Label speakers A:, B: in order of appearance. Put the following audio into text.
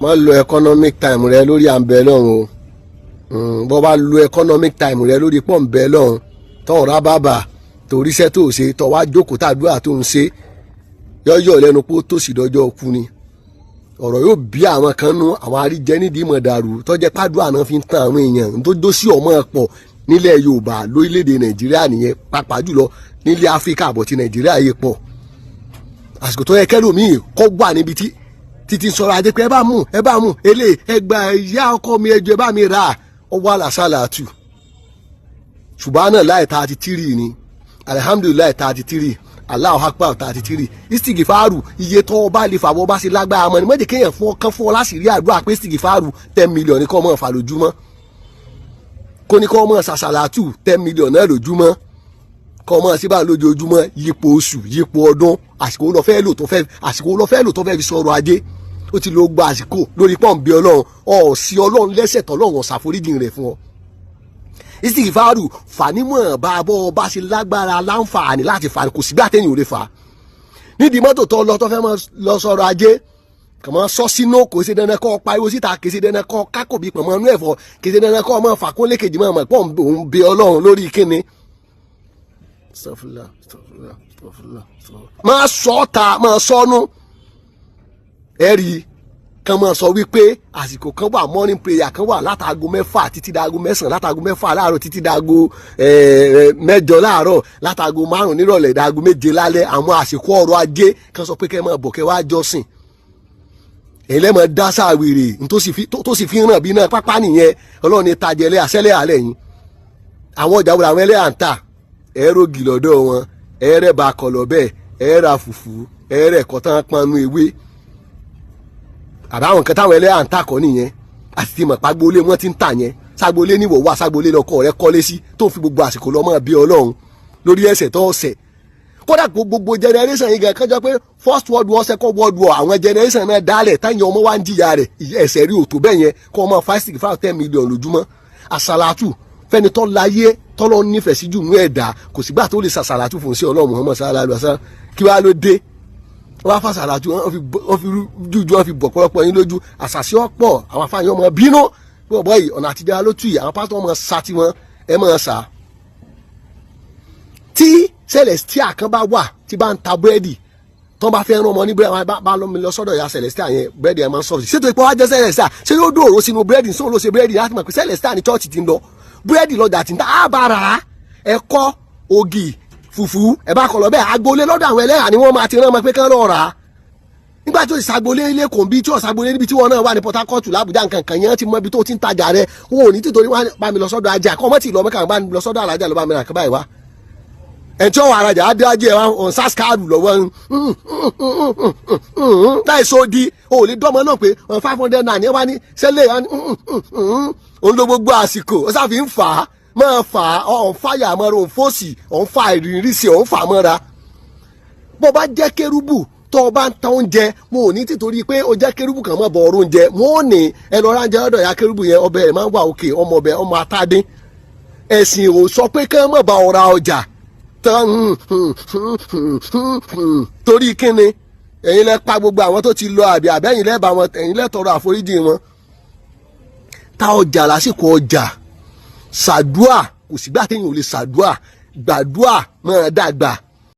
A: má lo economic time rẹ lórí àǹbẹ̀ lọ́hùn o bó bá lo economic time rẹ lórí pọ̀ǹbẹ̀ lọ́hùn tó ra bàbà torí iṣẹ́ tó ṣe tó wá jókòó tàdúrà tó ń ṣe yọ́yọ́ lẹ́nu pé ó tòṣì dọ́jọ́ kú ni ọ̀rọ̀ yóò bí àwọn kan nú àwọn àríjẹ nídìí mọ̀dàrú tó jẹ́ pàdúrà náà fi ń tan àwọn èèyàn tó dó sí ọmọ pọ̀ nílẹ̀ Yorùbá lórílẹ̀‐èdè Nàìjíríà nìyẹn pàápàá jùlọ nílẹ̀ Áfíríkà àbọ̀ ti Nàìjíríà yìí pọ̀ àsìkò tó yẹ kẹ́lòmíì kọ́ gbà níbi títí sọ̀rọ̀ ajé pé ẹ bá mú elé ẹgbà ìyá ọkọ mi ẹjọ́ ẹ bá mi rà ọwọ́ àlàsálàtù ṣùgbọ́n náà láì 33 ni alihamudulilayi 33 Allahu Akbar 33 istigifaru iye tó bá lè fàbọ̀ bá ṣe lágbára mọ́ ni mọ́jẹ̀ kéèyàn fún ọkàn fún ọ láti rí àdúrà pé istigifaru 10 million ní kọ́ mọ́ fà lójúmọ́ kó ní kọ́ mọ́ sàṣàlátù 10 million náà lójúmọ́ kọ́ mọ́ síbà lójoojúmọ́ yípo oṣù yípo ọdún àsìkò lọ fẹ́ lò tó fẹ́ fi sọ̀rọ̀ ajé ó ti lọ gba àsìkò lórí pọ́ǹbì ọlọ́run ọ̀sìn ọlọ́run lẹ́sẹ̀ tọ́lọ́run ṣàforíjìn rẹ̀ fún ọ istigifaru fanimọ̀ bá bọ́ bá ṣe lágbára láǹfààní láti fà kò sígbà téèyàn ò lè fà nídìí mọ́tò tó lọ tó fẹ́ mọ́ lọ sọ̀rọ̀ ajé kàmọ́ sọ sínú kò ṣe dandan kọ́ pariwo síta kì í ṣe dandan kọ́ kákòbí pọ̀mọ́ inú ẹ̀fọ́ kì í ṣe dandan kọ́ ọmọ fàkúnlé kejì mọ́ pọ̀ òun bẹ ọlọ́run lórí kíni. máa sọ ta máa sọnù ẹ̀rí kan máa sọ wípé àsìkò kan wà morning prayer kan wà látago 6 títí dago 9 látago 6 láàárọ̀ títí dago 8 láàárọ̀ látago 5 nírọ̀lẹ́ dago 7 lálẹ́ àwọn àsìkò ọrọ̀ ajé kan sọ pé kẹ́ máa bọ̀ kẹ́ wá jọ́sìn ẹlẹ́mọ̀ dá sáwìrì tó sì fi hàn bí náà pápá nìyẹn ọlọ́run ní tajẹlẹ́ àṣẹlẹ̀ àlẹ́ yìí àwọn ọjà wọlé àwọn ẹlẹ́yà ń tà ẹ̀rọ gìlọ́dọ̀ wọn ẹ̀rẹ̀ bá kọlọ̀ bẹ́ẹ̀ ẹ̀rà fùfú ẹ̀rẹ̀ kọ́tán panu ewé àbáwọn nǹkan táwọn ẹlẹ́yà ń tà kọ́ nìyẹn àti ti mọ̀ pàgbólé wọn ti ń tà yẹn ságbolé níwọ̀ wá ságbolé lọkọ rẹ kọ́lé sí tó ń fi gbogbo àsìkò lọ́mọ bí ọlọ́run lórí ẹsẹ̀ tó ọ̀sẹ̀ kódà gbogbo generation yìí gan kájọ pé first world war second world war àwọn generation náà dálẹ̀ táyà ọmọ wa ń jìyà rẹ̀ ẹsẹ̀ rí òtò bẹ́ẹ̀ yẹn kọ́ ọmọ 5 million lójúmọ́ àsàlátù fẹ́ni tó láyé tọ́lọ́ nífẹ̀ẹ́ sí jù nú ẹ̀dá kò sígbà tó lè sàsàlátù fún sí ọlọ́run Muhammad sallallahu alaihi wasallam kí wàá ló dé wọ́n á fàsàlátù wọ́n fi jújú wọ́n fi bọ̀ pọ̀lọpọ̀ yín lójú àṣàṣì ọ̀pọ̀ àwọn afáàyàn ọmọ bínú bí ọ̀bọ̀ yìí ọ̀nà àtijọ́ ló tù yìí àwọn pásítọ̀ ọmọ sa tiwọn ẹ mọ̀ sá tí Celestia kan bá wà tí bá ń ta búrẹ́dì tó bá fẹ́ rán ọmọ ní búrẹ́dì bá lọ́mi lọ sọ́dọ̀ ya Celestia yẹn búrẹ́dì ẹ̀ máa ń sọ̀rọ̀ ṣètò ìpọ́ wájẹ́ Celestia ṣé yóò dòrò sínú búrẹ́dì sóun ló ṣe búrẹ́dì láti mọ̀ pé Celestia ní chọ́ọ̀chì ti ń lọ búrẹ́dì lọ́jà ti ń ta àbára ẹ̀kọ́ ògì fùfú ẹ̀ bá kọ̀ lọ bẹ́ẹ̀ agboolé lọ́dọ̀ àwọn ẹlẹ́yà ni wọ́n máa ti rán ọmọ pé kán lọ́ọ́ rà á nígbà tó ìsàgbólé ilé kò ń bí tí ọ̀sàgbólé níbi tí wọn náà wà ní Port Harcourt l'Àbújá nǹkan kan yẹn ti mọ ibi tó ti ń tajà rẹ wọn ò ní títorí wọn bá mi lọ sọ́dọ̀ ajá kọ́ mọ́ tí ìlú ọmọ kan bá mi lọ sọ́dọ̀ alájà ló bá mi rà kán báyìí wá ẹ̀ntí ọ̀wọ̀ arajà adéájẹ́ wa ọ̀n sáskáàdù lọ́wọ́ láìsọ di o ò lè dọ́mọ náà pé 500 naira ní ẹ wá ní sẹ́lẹ̀ òun ló gbogbo àsìkò ó sáfi ń fà á máa fà á ọ̀n fàyà mọ́ra òun fòsì òun fà ìrìnsì òun fà mọ́ra bó bá jẹ́ kérúbù tó o bá ń ta oúnjẹ mo ò ní títorí pé o jẹ́ kérúbù kan mọ́ bọ̀ ọ̀rọ̀ oúnjẹ mo ò ní ẹ lọ ránjẹ ọ̀dọ̀ ya kérúbù yẹn ọbẹ̀ rẹ̀ máa ń wà òkè ọmọ ọbẹ̀ ọmọ atádín ẹ̀sìn ò sọ pé kí wọ́n mọ̀ bá ọ̀ra ọjà tán torí kíni ẹ̀yin lẹ pa gbogbo àwọn tó ti lọ àbí àbẹ́yìn lẹ́bàá wọn ẹ̀yin lẹ tọrọ àforíjì wọn ta ọjà lásìkò ọjà ṣàdúà kò sígbà téèyàn ò lè ṣàdúà gbàdúà máa dàgbà